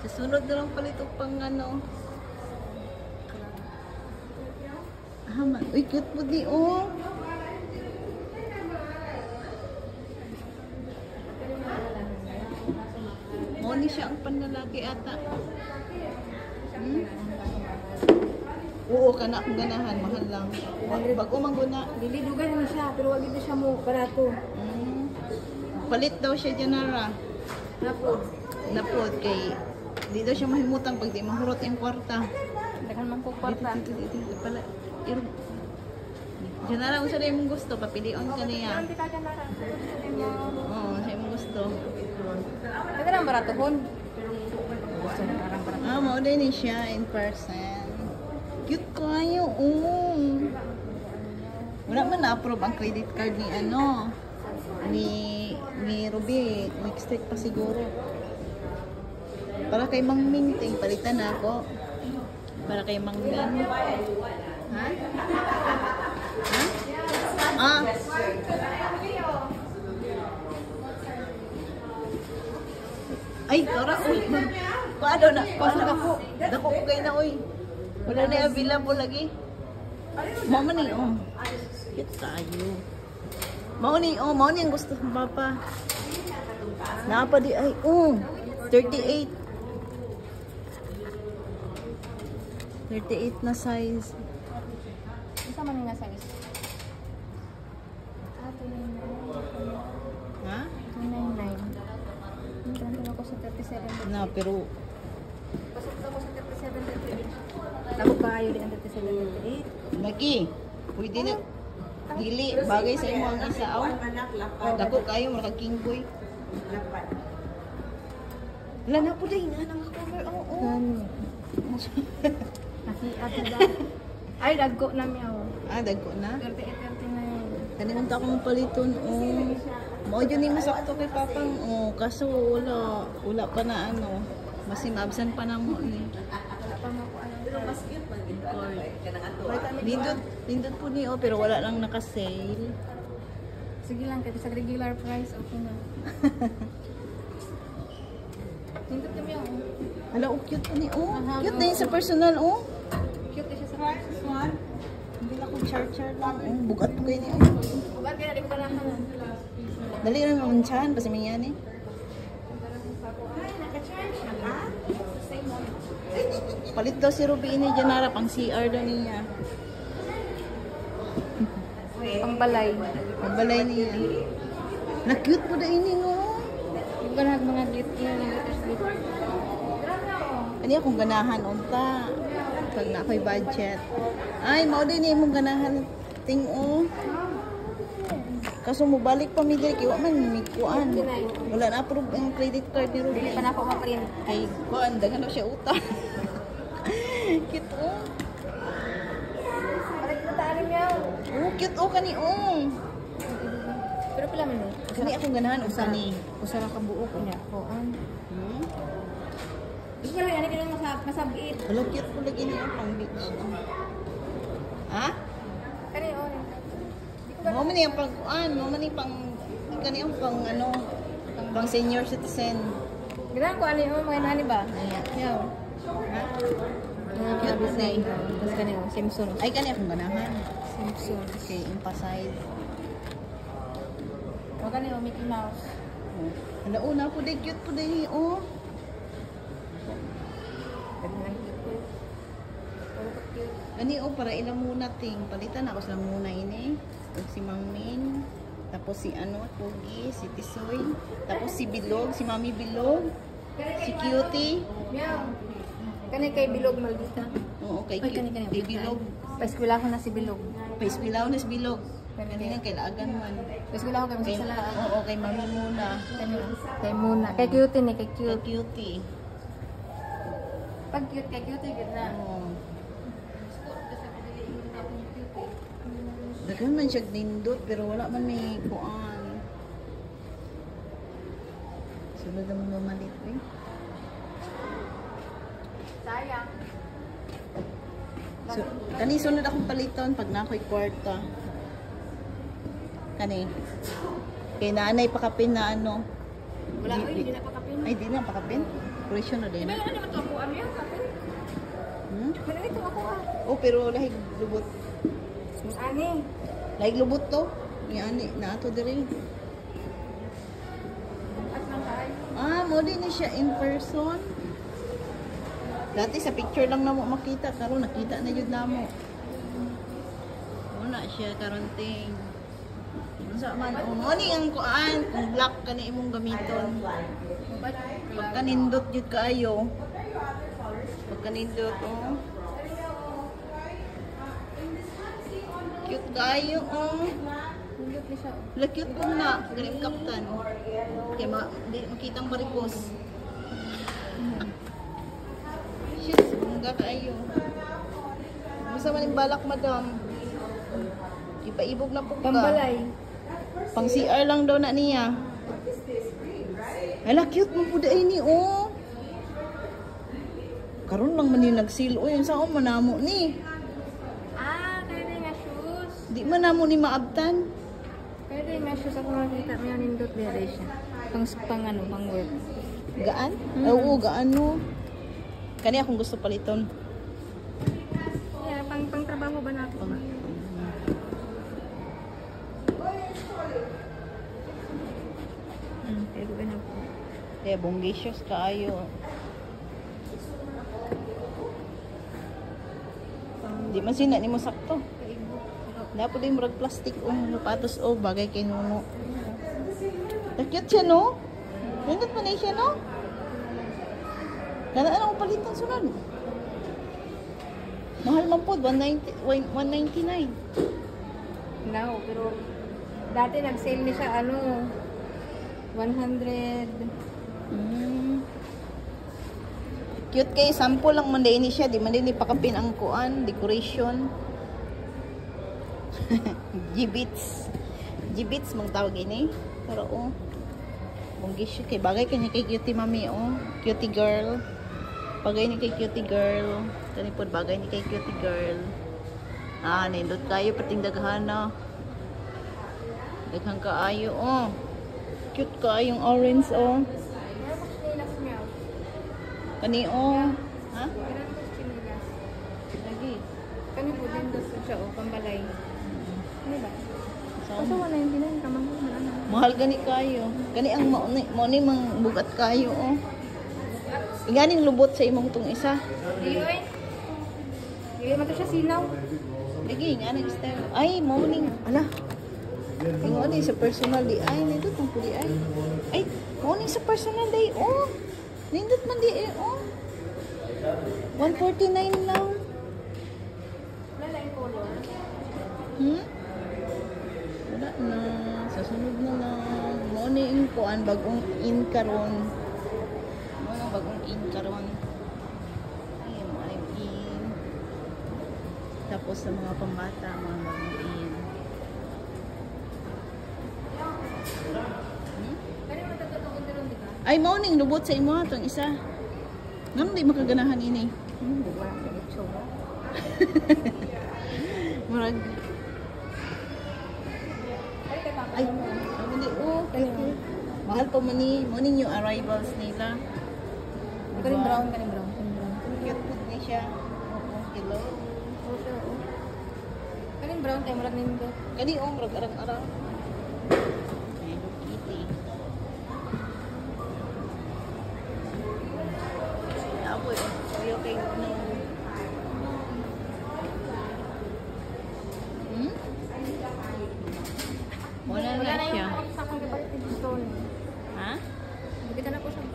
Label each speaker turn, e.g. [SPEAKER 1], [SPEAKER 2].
[SPEAKER 1] Susunod na lang pala ito pang ano. Haman. Uy, cute po di oh. Moni siya ang panlalaki ata. Oo, kana akong ganahan. Mahal lang. Bago mangguna.
[SPEAKER 2] Dili, dugan naman siya. Pero wag dito siya mo barato.
[SPEAKER 1] Palit daw siya Janara. Napod kay di daw siya mahimutang pag di mahurot yung kwarta.
[SPEAKER 2] Dagan man ko kwarta.
[SPEAKER 1] Dito pala. Janara, unsa na yung gusto? Papilion ka niya. Oo, siya yung gusto.
[SPEAKER 2] Ito lang barato hon.
[SPEAKER 1] Mao din siya in person. Cute kayo. Wala man na-approve ang credit card ni ano. Ni Ruby. Next week pa siguro. Para kay Mang Ming, palitan ako. Para kay Mang Ming. Ha? Ah. Ay, tara, uy. Paano na? Paano ka po? Dako ko kayo na, uy. Wala na available lagi. Mama ni, oh. Cute tayo. Mao ni ang gusto ng papa. Napa di, ay, 38. 38 na size.
[SPEAKER 2] Isa man nga size.
[SPEAKER 1] Ha?
[SPEAKER 2] 299. Hindi ako sa 37.
[SPEAKER 1] Na, pero
[SPEAKER 2] Pasok ako sa 37, 38. Tapos ba kayo din ang 37, 38?
[SPEAKER 1] lagi. Pwede na. Dili, bagay sa imo ang isa, aw. Dako kayo, marag king boy. Wala na po din, nang cover, oo.
[SPEAKER 2] Kasi ato ba? Ay, dagko na miyaw.
[SPEAKER 1] Dagko na?
[SPEAKER 2] 38, 39.
[SPEAKER 1] Kanina ta akong paliton, Mao yun yung masakto kay papang, kaso wala pa na ano. Masim absent pa na mo ni.
[SPEAKER 2] Wala pa mo ko ano. Pero mas cute man din.
[SPEAKER 1] Lindot po ni, pero wala lang naka-sale.
[SPEAKER 2] Sige lang, kasi sa regular price, okay na. Lindot kami ako.
[SPEAKER 1] Hala, cute po ni, Cute na yun sa personal,
[SPEAKER 2] Cute na siya sa price.
[SPEAKER 1] Hindi lang kung char-char lang, bugat po kayo niya,
[SPEAKER 2] Bugat kaya na, di ko kanahan.
[SPEAKER 1] Dali rin naman siya, kasi may yan eh. Palit daw si Ruby ni Janara, pang CR daw niya.
[SPEAKER 2] Pambalay.
[SPEAKER 1] Pambalay niya. Na-cute po daw ini, no?
[SPEAKER 2] Yung ganag mga glitter.
[SPEAKER 1] Ano akong ganahan, unta. Pag na ako'y budget. Ay, mao din eh, mong ganahan. Ting-o. Kaso mo balik pa mi diri kay wa man mi kuan. Wala na approve ang credit card ni Ruby.
[SPEAKER 2] Hindi pa na ako ma-print.
[SPEAKER 1] Ay, kuan daghan na siya utang. Cute
[SPEAKER 2] Parang kita taalim yaw.
[SPEAKER 1] Cute kani
[SPEAKER 2] Pero pala man eh.
[SPEAKER 1] Kani akong ganahan usa ni.
[SPEAKER 2] Usara ka buok niya. Koan. Gusto lang yan kinang masabit.
[SPEAKER 1] Wala cute po lagi niya pang beach. Ha?
[SPEAKER 2] Kani on.
[SPEAKER 1] Mo man yung pang kuan, mo man yung pang kani ang pang ano, pang senior citizen.
[SPEAKER 2] Ganang ko ano yung mga nani ba? Yaw.
[SPEAKER 1] Cute po na eh.
[SPEAKER 2] Tapos kani yung Simpsons.
[SPEAKER 1] Ay, kani akong ganahan.
[SPEAKER 2] Simpsons.
[SPEAKER 1] Okay, emphasize.
[SPEAKER 2] O kani yung Mickey Mouse.
[SPEAKER 1] Hala, una po din, cute po din, Gani, para ilang muna ting. Palitan ako sa muna ini. Si Mang Ming. Tapos si Pogi, si Tisoy. Tapos si Bilog, si Mami Bilog. Si Cutie.
[SPEAKER 2] Meow. Kani kay Bilog Maldita.
[SPEAKER 1] Oo, kay
[SPEAKER 2] Kani
[SPEAKER 1] Bilog.
[SPEAKER 2] Paeskwela ko na si Bilog.
[SPEAKER 1] Paispilaw na si Bilog. Kanina kay Laagan man.
[SPEAKER 2] Paeskwela ko kay Masasala.
[SPEAKER 1] Oo, kay Mami Muna.
[SPEAKER 2] Kay Muna. Kay Cutie ni, kay
[SPEAKER 1] Kay
[SPEAKER 2] Cute.
[SPEAKER 1] Cutie.
[SPEAKER 2] Pag cute, kay Cutie, good na.
[SPEAKER 1] Daghan man siya nindot, pero wala man may kuan. Sunod naman mamalit eh.
[SPEAKER 2] Sayang.
[SPEAKER 1] So, kani sunod akong paliton pag na ako'y kwarta. Kani. Kay nanay pakapin na ano.
[SPEAKER 2] Wala ko, hindi na pakapin.
[SPEAKER 1] Ay, di na pakapin. decoration na din.
[SPEAKER 2] Iba naman naman ito ako. Ano yan?
[SPEAKER 1] Hmm?
[SPEAKER 2] Malaki ito ako ah.
[SPEAKER 1] Oh, pero lahig lubot.
[SPEAKER 2] Ani.
[SPEAKER 1] Lahig lubot to. Yan, na ato diri.
[SPEAKER 2] At lang tayo.
[SPEAKER 1] Ah, mo din ni siya in person. Dati sa picture lang namo makita, karon nakita na jud namo. Una siya karon ting. Unsa man mo ni ang kuan kung black kani imong gamiton. Pagka nindot jud kaayo. Pagka nindot oh. Cute kaayo oh.
[SPEAKER 2] Hulot ni siya.
[SPEAKER 1] Wala cute ko na, galing kaptan. Kaya di makitang barikos. Shit, bungga kaayo. Basta man yung balak, madam. Ipaibog na po ka.
[SPEAKER 2] Pambalay.
[SPEAKER 1] Pang CR lang daw na niya. Hala, cute mo po dahil ni, oh. Karon lang man yung nag-seal. O, yun saan manamo ni.
[SPEAKER 2] Ah, kaya na nga shoes.
[SPEAKER 1] Di manamo ni maabtan.
[SPEAKER 2] Kaya na nga shoes ako nakita. May nindot dere siya. Pang ano, pang work.
[SPEAKER 1] Gaan? Oo, gaan no. Kani akong gusto paliton.
[SPEAKER 2] Yeah, pang trabaho ba natin? Pero ba na po?
[SPEAKER 1] Kaya bonggisios kaayo. Di man sina ni mo sakto. Dapat din murag plastic o lupatos o bagay kay nuno. Cute siya no? Ganda pa na siya no? Gana anong palitan sunod? Mahal man po, 199.
[SPEAKER 2] No, pero dati nag-sale ni siya ano 100.
[SPEAKER 1] Cute kay sample lang man din siya, di man din ipakapin ang kuan, decoration. G-bits. G-bits mong tawag ini. Pero oh. Bonggisyo kay bagay kanya kay cutie mami oh. Cutie girl. Bagay ni kay cutie girl. Kani pod bagay ni kay cutie girl. Ah, nindot kayo pating daghana. Daghang kaayo oh. Cute kaayong orange oh.
[SPEAKER 2] Meron ko chinilas niya.
[SPEAKER 1] Kani oh. Ha?
[SPEAKER 2] Meron ko chinilas.
[SPEAKER 1] Lagi.
[SPEAKER 2] Kani po din gusto siya o pambalay. Ano ba?
[SPEAKER 1] So,
[SPEAKER 2] Kaso 199 kamang ko man ano.
[SPEAKER 1] mahal gani kayo. Gani ang mauni mang bugat kayo oh. Iganing lubot sa imong tong isa.
[SPEAKER 2] Diyoy. Diyoy man to siya sinaw.
[SPEAKER 1] Lagi nga nag-style. Ay, morning. Ala. Ingon ni sa personal di ay nindot man pudi ay. Ay, morning sa personal day oh. Nindot man di eh oh. 149 lang.
[SPEAKER 2] Wala yung color.
[SPEAKER 1] Wala na. Sa sunod na lang. Morning kuan bagong in karon. Mga bagong in karon. Ay, mga in. Tapos sa mga pambata, mga bagong in.
[SPEAKER 2] Kani mo tatutuon din di ba?
[SPEAKER 1] Ay, morning lubot sa imo atong isa. Ngano di makaganahan ini?
[SPEAKER 2] Wala sa ito.
[SPEAKER 1] Murag ay, hindi oh. Mahal pa man ni morning yung arrivals nila.
[SPEAKER 2] Kaning brown, kaning brown.
[SPEAKER 1] Cute po ni siya. Oo, hello.
[SPEAKER 2] Kaning brown tayo murag nindot.
[SPEAKER 1] Kani oh, murag arang-arang. Hello Kitty. Aboy, okay na. Wala na siya.
[SPEAKER 2] Sa akong gipalit ni Stone.
[SPEAKER 1] Ha?
[SPEAKER 2] Bigyan na po siya.